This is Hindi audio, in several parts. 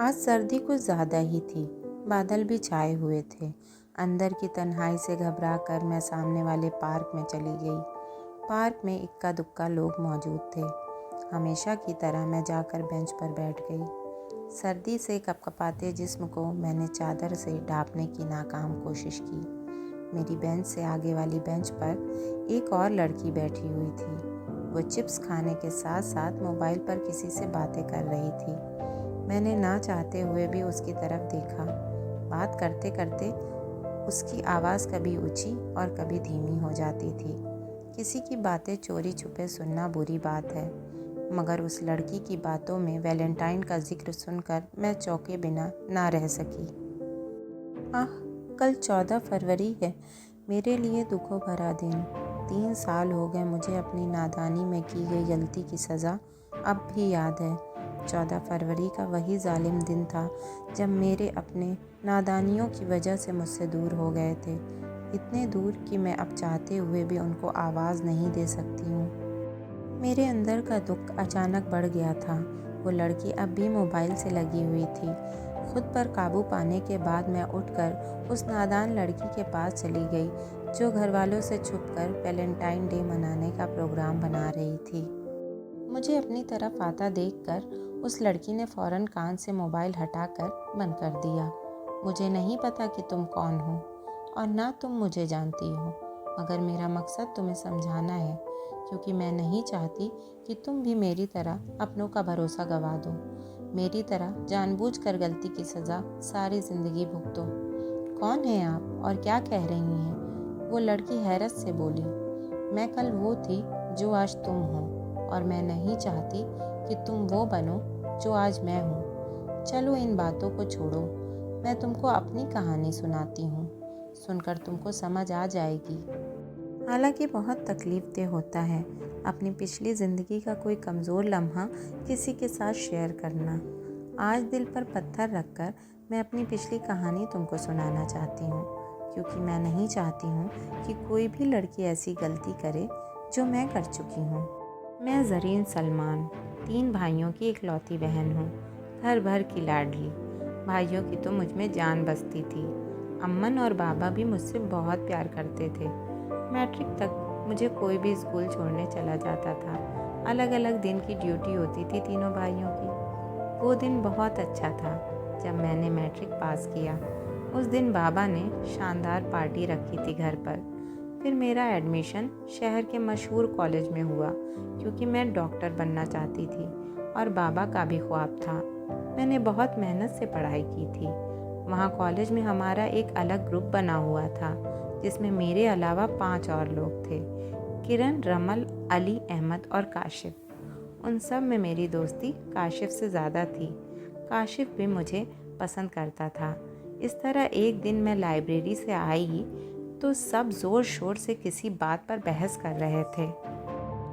आज सर्दी कुछ ज़्यादा ही थी। बादल भी छाए हुए थे। अंदर की तन्हाई से घबरा कर मैं सामने वाले पार्क में चली गई। पार्क में इक्का दुक्का लोग मौजूद थे। हमेशा की तरह मैं जाकर बेंच पर बैठ गई। सर्दी से कपकपाते जिस्म को मैंने चादर से ढांपने की नाकाम कोशिश की। मेरी बेंच से आगे वाली बेंच पर एक और लड़की बैठी हुई थी। वो चिप्स खाने के साथ साथ मोबाइल पर किसी से बातें कर रही थी। मैंने ना चाहते हुए भी उसकी तरफ देखा। बात करते करते उसकी आवाज़ कभी ऊंची और कभी धीमी हो जाती थी। किसी की बातें चोरी छुपे सुनना बुरी बात है, मगर उस लड़की की बातों में वैलेंटाइन का जिक्र सुनकर मैं चौंके बिना ना रह सकी। आह, कल 14 फरवरी है, मेरे लिए दुखों भरा दिन। 3 साल हो गए मुझे अपनी नादानी में की गई गलती की सज़ा अब भी याद है। 14 फरवरी का वही जालिम दिन था जब मेरे अपने नादानियों की वजह से मुझसे दूर हो गए थे। इतने दूर कि मैं अब चाहते हुए भी उनको आवाज़ नहीं दे सकती हूँ। मेरे अंदर का दुख अचानक बढ़ गया था। वो लड़की अब भी मोबाइल से लगी हुई थी। खुद पर काबू पाने के बाद मैं उठकर उस नादान लड़की के पास चली गई जो घर वालों से छुपकर वैलेंटाइन डे मनाने का प्रोग्राम बना रही थी। मुझे अपनी तरफ आता देखकर उस लड़की ने फ़ौरन कान से मोबाइल हटाकर बंद कर दिया। मुझे नहीं पता कि तुम कौन हो और ना तुम मुझे जानती हो, मगर मेरा मकसद तुम्हें समझाना है, क्योंकि मैं नहीं चाहती कि तुम भी मेरी तरह अपनों का भरोसा गवा दो। मेरी तरह जानबूझकर गलती की सज़ा सारी ज़िंदगी भुगतो। कौन है आप और क्या कह रही हैं? वो लड़की हैरत से बोली। मैं कल वो थी जो आज तुम हो, और मैं नहीं चाहती कि तुम वो बनो जो आज मैं हूँ। चलो इन बातों को छोड़ो, मैं तुमको अपनी कहानी सुनाती हूँ। सुनकर तुमको समझ आ जाएगी। हालांकि बहुत तकलीफ होता है अपनी पिछली ज़िंदगी का कोई कमज़ोर लम्हा किसी के साथ शेयर करना। आज दिल पर पत्थर रखकर मैं अपनी पिछली कहानी तुमको सुनाना चाहती हूँ, क्योंकि मैं नहीं चाहती हूँ कि कोई भी लड़की ऐसी गलती करे जो मैं कर चुकी हूँ। मैं ज़रीन सलमान 3 भाइयों की इकलौती बहन हूँ, घर भर की लाडली। भाइयों की तो मुझ में जान बसती थी। अम्मन और बाबा भी मुझसे बहुत प्यार करते थे। मैट्रिक तक मुझे कोई भी स्कूल छोड़ने चला जाता था। अलग अलग दिन की ड्यूटी होती थी तीनों भाइयों की। वो दिन बहुत अच्छा था जब मैंने मैट्रिक पास किया। उस दिन बाबा ने शानदार पार्टी रखी थी घर पर। फिर मेरा एडमिशन शहर के मशहूर कॉलेज में हुआ, क्योंकि मैं डॉक्टर बनना चाहती थी और बाबा का भी ख्वाब था। मैंने बहुत मेहनत से पढ़ाई की थी। वहाँ कॉलेज में हमारा एक अलग ग्रुप बना हुआ था, जिसमें मेरे अलावा 5 और लोग थे। किरण, रमल, अली, अहमद और काशिफ। उन सब में मेरी दोस्ती काशिफ से ज़्यादा थी। काशिफ भी मुझे पसंद करता था। इस तरह एक दिन मैं लाइब्रेरी से आई तो सब ज़ोर शोर से किसी बात पर बहस कर रहे थे।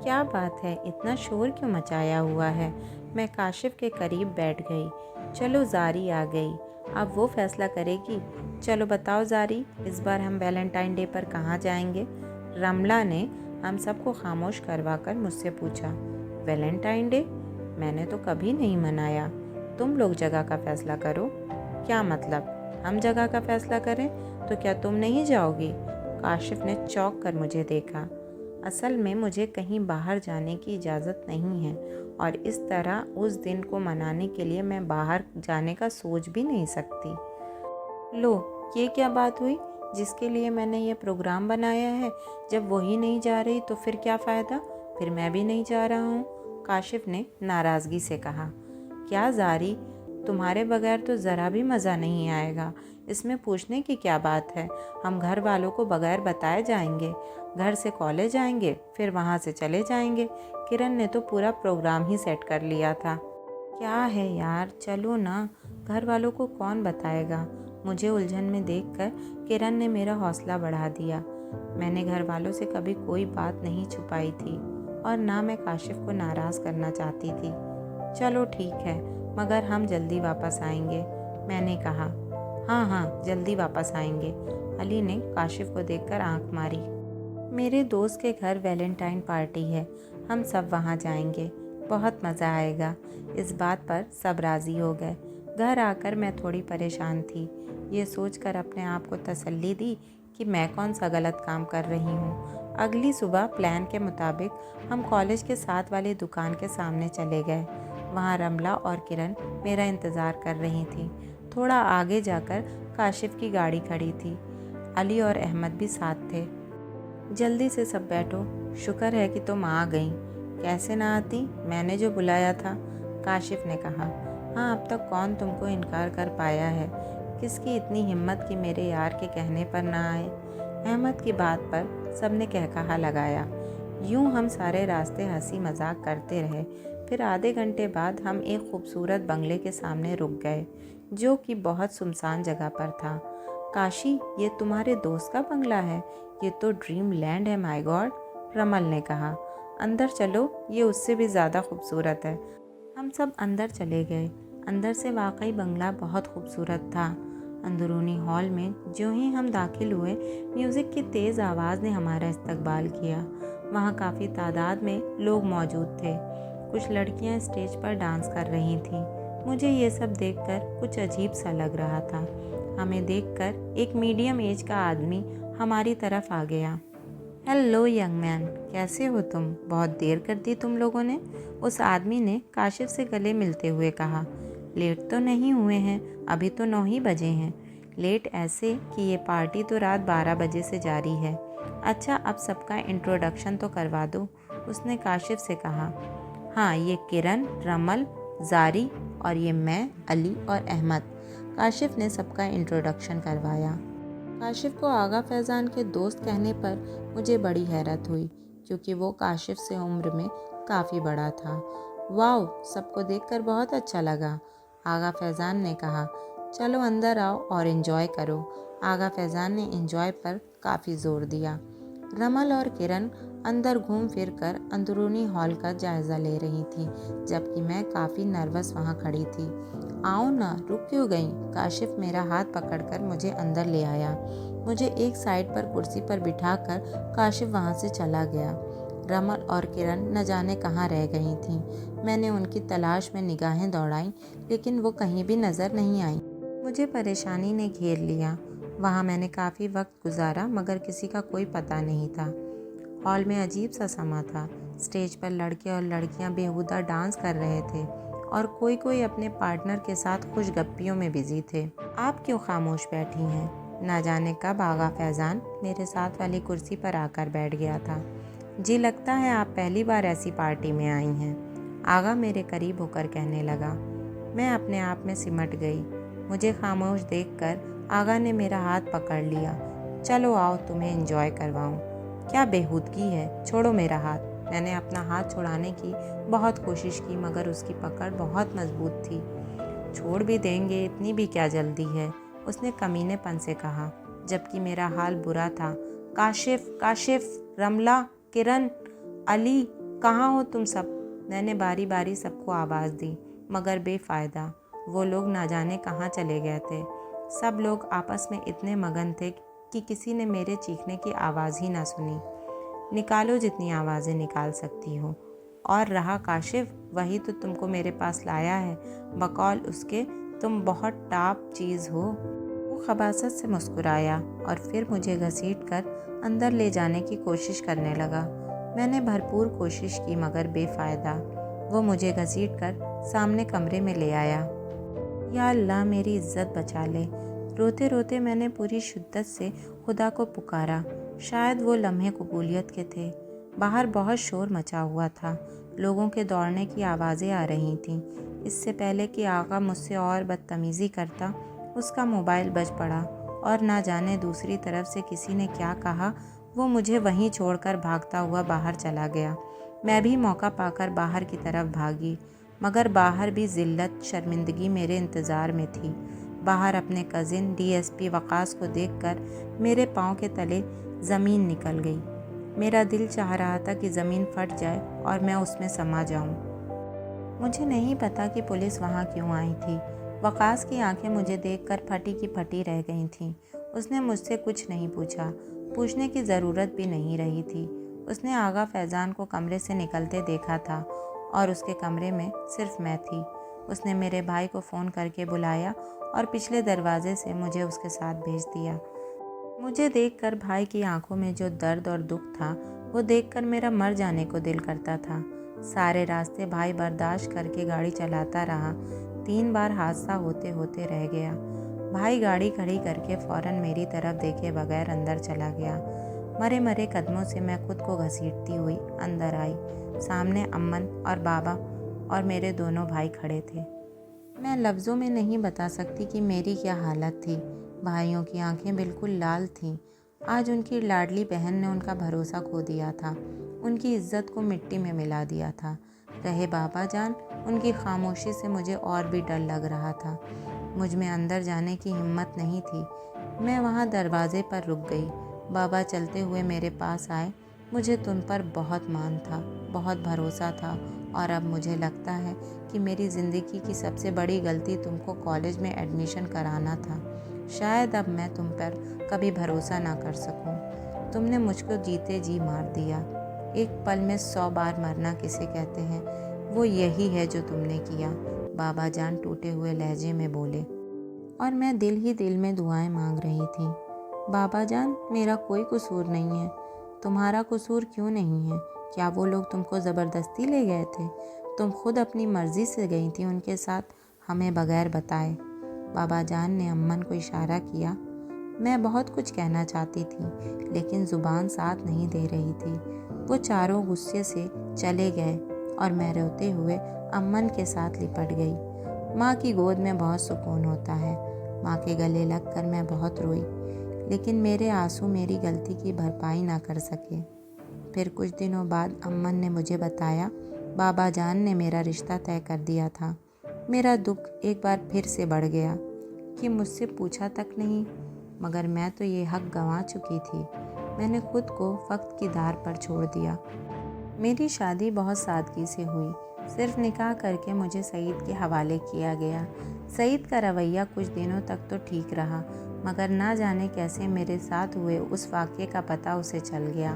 क्या बात है, इतना शोर क्यों मचाया हुआ है? मैं काशिफ के करीब बैठ गई। चलो ज़ारी आ गई, अब वो फैसला करेगी। चलो बताओ ज़ारी, इस बार हम वैलेंटाइन डे पर कहाँ जाएंगे? रमला ने हम सबको खामोश करवाकर मुझसे पूछा। Valentine day? मैंने तो कभी नहीं मनाया। तुम लोग जगह का फैसला करो। क्या मतलब, हम जगह का फैसला करें तो क्या तुम नहीं जाओगी? काशिफ ने चौंक कर मुझे देखा। असल में मुझे कहीं बाहर जाने की इजाज़त नहीं है, और इस तरह उस दिन को मनाने के लिए मैं बाहर जाने का सोच भी नहीं सकती। लो, ये क्या बात हुई? जिसके लिए मैंने ये प्रोग्राम बनाया है, जब वही नहीं जा रही तो फिर क्या फ़ायदा? फिर मैं भी नहीं जा रहा हूँ, काशिफ ने नाराज़गी से कहा। क्या ज़ारी, तुम्हारे बगैर तो ज़रा भी मज़ा नहीं आएगा। इसमें पूछने की क्या बात है? हम घर वालों को बगैर बताए जाएंगे, घर से कॉलेज आएंगे, फिर वहाँ से चले जाएंगे। किरण ने तो पूरा प्रोग्राम ही सेट कर लिया था। क्या है यार, चलो ना, घर वालों को कौन बताएगा? मुझे उलझन में देखकर किरण ने मेरा हौसला बढ़ा दिया। मैंने घर वालों से कभी कोई बात नहीं छुपाई थी, और ना मैं काशिफ को नाराज़ करना चाहती थी। चलो ठीक है, मगर हम जल्दी वापस आएंगे, मैंने कहा। हाँ हाँ, जल्दी वापस आएंगे, अली ने काशिफ को देखकर आंख मारी। मेरे दोस्त के घर वैलेंटाइन पार्टी है, हम सब वहाँ जाएंगे, बहुत मज़ा आएगा। इस बात पर सब राज़ी हो गए। घर आकर मैं थोड़ी परेशान थी। ये सोचकर अपने आप को तसल्ली दी कि मैं कौन सा गलत काम कर रही हूँ। अगली सुबह प्लान के मुताबिक हम कॉलेज के साथ वाली दुकान के सामने चले गए। वहाँ रमला और किरण मेरा इंतज़ार कर रही थी। थोड़ा आगे जाकर काशिफ की गाड़ी खड़ी थी। अली और अहमद भी साथ थे। जल्दी से सब बैठो, शुक्र है कि तुम आ गई। कैसे ना आती, मैंने जो बुलाया था, काशिफ ने कहा। हाँ, अब तक कौन तुमको इनकार कर पाया है। किसकी इतनी हिम्मत कि मेरे यार के कहने पर ना आए। अहमद की बात पर सबने कहकहा लगाया। यूं हम सारे रास्ते हंसी मजाक करते रहे। फिर आधे घंटे बाद हम एक खूबसूरत बंगले के सामने रुक गए, जो कि बहुत सुनसान जगह पर था। काशी, ये तुम्हारे दोस्त का बंगला है? ये तो ड्रीम लैंड है, माय गॉड, रमल ने कहा। अंदर चलो, ये उससे भी ज़्यादा खूबसूरत है। हम सब अंदर चले गए। अंदर से वाकई बंगला बहुत खूबसूरत था। अंदरूनी हॉल में ज्यों ही हम दाखिल हुए, म्यूज़िक की तेज़ आवाज़ ने हमारा इस्तकबाल किया। वहाँ काफ़ी तादाद में लोग मौजूद थे। कुछ लड़कियाँ स्टेज पर डांस कर रही थीं। मुझे ये सब देखकर कुछ अजीब सा लग रहा था। हमें देखकर एक मीडियम एज का आदमी हमारी तरफ आ गया। हेलो यंग मैन, कैसे हो तुम? बहुत देर कर दी तुम लोगों ने, उस आदमी ने काशिफ से गले मिलते हुए कहा। लेट तो नहीं हुए हैं, अभी तो 9 ही बजे हैं। लेट ऐसे कि ये पार्टी तो रात 12 बजे से जारी है। अच्छा, अब सबका इंट्रोडक्शन तो करवा दो, उसने काशिफ से कहा। हाँ, ये किरण, रमल, जारी और ये मैं, अली और अहमद। काशिफ ने सबका इंट्रोडक्शन करवाया। काशिफ को आगा फैज़ान के दोस्त कहने पर मुझे बड़ी हैरत हुई, क्योंकि वो काशिफ से उम्र में काफ़ी बड़ा था। वाओ, सबको देखकर बहुत अच्छा लगा, आगा फैज़ान ने कहा। चलो अंदर आओ और एंजॉय करो। आगा फैज़ान ने एंजॉय पर काफ़ी ज़ोर दिया। रमल और किरण अंदर घूम फिर कर अंदरूनी हॉल का जायज़ा ले रही थी, जबकि मैं काफ़ी नर्वस वहाँ खड़ी थी। आओ ना, रुक क्यों गई? काशिफ मेरा हाथ पकड़कर मुझे अंदर ले आया। मुझे एक साइड पर कुर्सी पर बिठाकर काशिफ वहाँ से चला गया। रमल और किरण न जाने कहाँ रह गई थीं। मैंने उनकी तलाश में निगाहें दौड़ाईं, लेकिन वो कहीं भी नज़र नहीं आई। मुझे परेशानी ने घेर लिया। वहाँ मैंने काफ़ी वक्त गुजारा, मगर किसी का कोई पता नहीं था। हॉल में अजीब सा समा था। स्टेज पर लड़के और लड़कियां बेहुदा डांस कर रहे थे और कोई कोई अपने पार्टनर के साथ खुशगप्पियों में बिजी थे। आप क्यों खामोश बैठी हैं? ना जाने कब आगा फैज़ान मेरे साथ वाली कुर्सी पर आकर बैठ गया था। जी, लगता है आप पहली बार ऐसी पार्टी में आई हैं, आगा मेरे करीब होकर कहने लगा। मैं अपने आप में सिमट गई। मुझे खामोश देखकर आगा ने मेरा हाथ पकड़ लिया। चलो आओ, तुम्हें एंजॉय करवाऊं। क्या बेहूदगी है, छोड़ो मेरा हाथ। मैंने अपना हाथ छुड़ाने की बहुत कोशिश की, मगर उसकी पकड़ बहुत मजबूत थी। छोड़ भी देंगे, इतनी भी क्या जल्दी है, उसने कमीनेपन से कहा, जबकि मेरा हाल बुरा था। काशिफ, काशिफ, रमला, किरण, अली, कहाँ हो तुम सब? मैंने बारी बारी सबको आवाज़ दी, मगर बेफ़ायदा। वो लोग ना जाने कहाँ चले गए थे। सब लोग आपस में इतने मगन थे कि किसी ने मेरे चीखने की आवाज़ ही ना सुनी। निकालो जितनी आवाज़ें निकाल सकती हो। और रहा काशिफ, वही तो तुमको मेरे पास लाया है। बकौल उसके तुम बहुत टॉप चीज़ हो। वो खबासत से मुस्कुराया और फिर मुझे घसीट कर अंदर ले जाने की कोशिश करने लगा। मैंने भरपूर कोशिश की, मगर बेफ़ायदा। वो मुझे घसीट कर सामने कमरे में ले आया। या अल्लाह, मेरी इज़्ज़त बचा ले। रोते रोते मैंने पूरी शिद्दत से खुदा को पुकारा। शायद वो लम्हे कबूलियत के थे। बाहर बहुत शोर मचा हुआ था। लोगों के दौड़ने की आवाज़ें आ रही थीं। इससे पहले कि आगा मुझसे और बदतमीज़ी करता, उसका मोबाइल बज पड़ा और ना जाने दूसरी तरफ से किसी ने क्या कहा, वो मुझे वहीं छोड़कर भागता हुआ बाहर चला गया। मैं भी मौका पाकर बाहर की तरफ भागी, मगर बाहर भी ज़िल्लत, शर्मिंदगी मेरे इंतज़ार में थी। बाहर अपने कज़िन डीएसपी वकास को देखकर मेरे पाँव के तले ज़मीन निकल गई। मेरा दिल चाह रहा था कि ज़मीन फट जाए और मैं उसमें समा जाऊं। मुझे नहीं पता कि पुलिस वहाँ क्यों आई थी। वकास की आंखें मुझे देखकर फटी की फटी रह गई थीं। उसने मुझसे कुछ नहीं पूछा, पूछने की ज़रूरत भी नहीं रही थी। उसने आगा फैज़ान को कमरे से निकलते देखा था और उसके कमरे में सिर्फ मैं थी। उसने मेरे भाई को फ़ोन करके बुलाया और पिछले दरवाजे से मुझे उसके साथ भेज दिया। मुझे देखकर भाई की आंखों में जो दर्द और दुख था, वो देखकर मेरा मर जाने को दिल करता था। सारे रास्ते भाई बर्दाश्त करके गाड़ी चलाता रहा। 3 बार हादसा होते होते रह गया। भाई गाड़ी खड़ी करके फ़ौरन मेरी तरफ देखे बगैर अंदर चला गया। मरे मरे कदमों से मैं खुद को घसीटती हुई अंदर आई। सामने अम्मन और बाबा और मेरे दोनों भाई खड़े थे। मैं लफ्ज़ों में नहीं बता सकती कि मेरी क्या हालत थी। भाइयों की आंखें बिल्कुल लाल थीं। आज उनकी लाडली बहन ने उनका भरोसा खो दिया था, उनकी इज्जत को मिट्टी में मिला दिया था। रहे बाबा जान, उनकी खामोशी से मुझे और भी डर लग रहा था। मुझ में अंदर जाने की हिम्मत नहीं थी। मैं वहाँ दरवाजे पर रुक गई। बाबा चलते हुए मेरे पास आए। मुझे तुम पर बहुत मान था, बहुत भरोसा था, और अब मुझे लगता है कि मेरी ज़िंदगी की सबसे बड़ी गलती तुमको कॉलेज में एडमिशन कराना था। शायद अब मैं तुम पर कभी भरोसा ना कर सकूं। तुमने मुझको जीते जी मार दिया। एक पल में 100 बार मरना किसे कहते हैं, वो यही है जो तुमने किया। बाबा जान टूटे हुए लहजे में बोले, और मैं दिल ही दिल में दुआएं मांग रही थी। बाबा जान, मेरा कोई कसूर नहीं है। तुम्हारा कसूर क्यों नहीं है? क्या वो लोग तुमको ज़बरदस्ती ले गए थे? तुम खुद अपनी मर्ज़ी से गई थी उनके साथ, हमें बगैर बताए। बाबा जान ने अम्मन को इशारा किया। मैं बहुत कुछ कहना चाहती थी, लेकिन ज़ुबान साथ नहीं दे रही थी। वो चारों गुस्से से चले गए और मैं रोते हुए अम्मन के साथ लिपट गई। माँ की गोद में बहुत सुकून होता है। माँ के गले लगकर मैं बहुत रोई, लेकिन मेरे आंसू मेरी गलती की भरपाई ना कर सके। फिर कुछ दिनों बाद अम्मन ने मुझे बताया, बाबा जान ने मेरा रिश्ता तय कर दिया था। मेरा दुख एक बार फिर से बढ़ गया कि मुझसे पूछा तक नहीं, मगर मैं तो ये हक गंवा चुकी थी। मैंने खुद को वक्त की धार पर छोड़ दिया। मेरी शादी बहुत सादगी से हुई। सिर्फ निकाह करके मुझे सईद के हवाले किया गया। सईद का रवैया कुछ दिनों तक तो ठीक रहा, मगर ना जाने कैसे मेरे साथ हुए उस वाक़ये का पता उसे चल गया।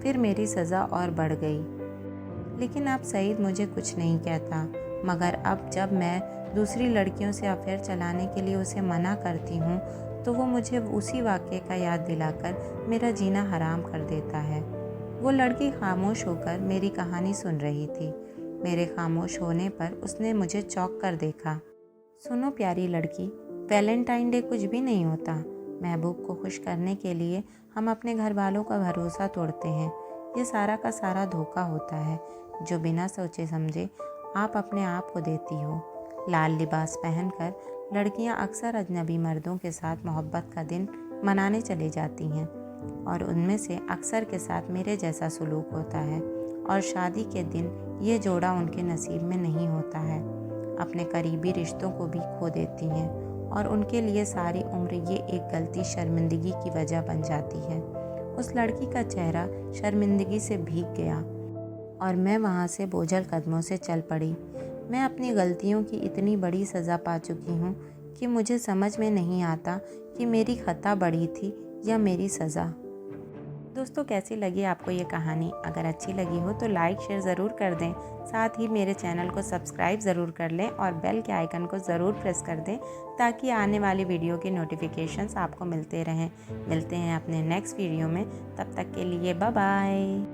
फिर मेरी सज़ा और बढ़ गई। लेकिन अब सईद मुझे कुछ नहीं कहता, मगर अब जब मैं दूसरी लड़कियों से अफेयर चलाने के लिए उसे मना करती हूँ, तो वो मुझे उसी वाक़ये का याद दिलाकर मेरा जीना हराम कर देता है। वो लड़की खामोश होकर मेरी कहानी सुन रही थी। मेरे खामोश होने पर उसने मुझे चौंक कर देखा। सुनो प्यारी लड़की, वैलेंटाइन डे कुछ भी नहीं होता। महबूब को खुश करने के लिए हम अपने घर वालों का भरोसा तोड़ते हैं। ये सारा का सारा धोखा होता है, जो बिना सोचे समझे आप अपने आप को देती हो। लाल लिबास पहनकर लड़कियां अक्सर अजनबी मर्दों के साथ मोहब्बत का दिन मनाने चली जाती हैं, और उनमें से अक्सर के साथ मेरे जैसा सलूक होता है, और शादी के दिन ये जोड़ा उनके नसीब में नहीं होता है। अपने करीबी रिश्तों को भी खो देती हैं, और उनके लिए सारी उम्र ये एक गलती शर्मिंदगी की वजह बन जाती है। उस लड़की का चेहरा शर्मिंदगी से भीग गया और मैं वहाँ से बोझल कदमों से चल पड़ी। मैं अपनी गलतियों की इतनी बड़ी सज़ा पा चुकी हूँ कि मुझे समझ में नहीं आता कि मेरी खता बड़ी थी या मेरी सज़ा। दोस्तों, कैसी लगी आपको ये कहानी? अगर अच्छी लगी हो तो लाइक शेयर ज़रूर कर दें। साथ ही मेरे चैनल को सब्सक्राइब ज़रूर कर लें और बेल के आइकन को ज़रूर प्रेस कर दें, ताकि आने वाली वीडियो के नोटिफिकेशंस आपको मिलते रहें। मिलते हैं अपने नेक्स्ट वीडियो में, तब तक के लिए बाय बाय।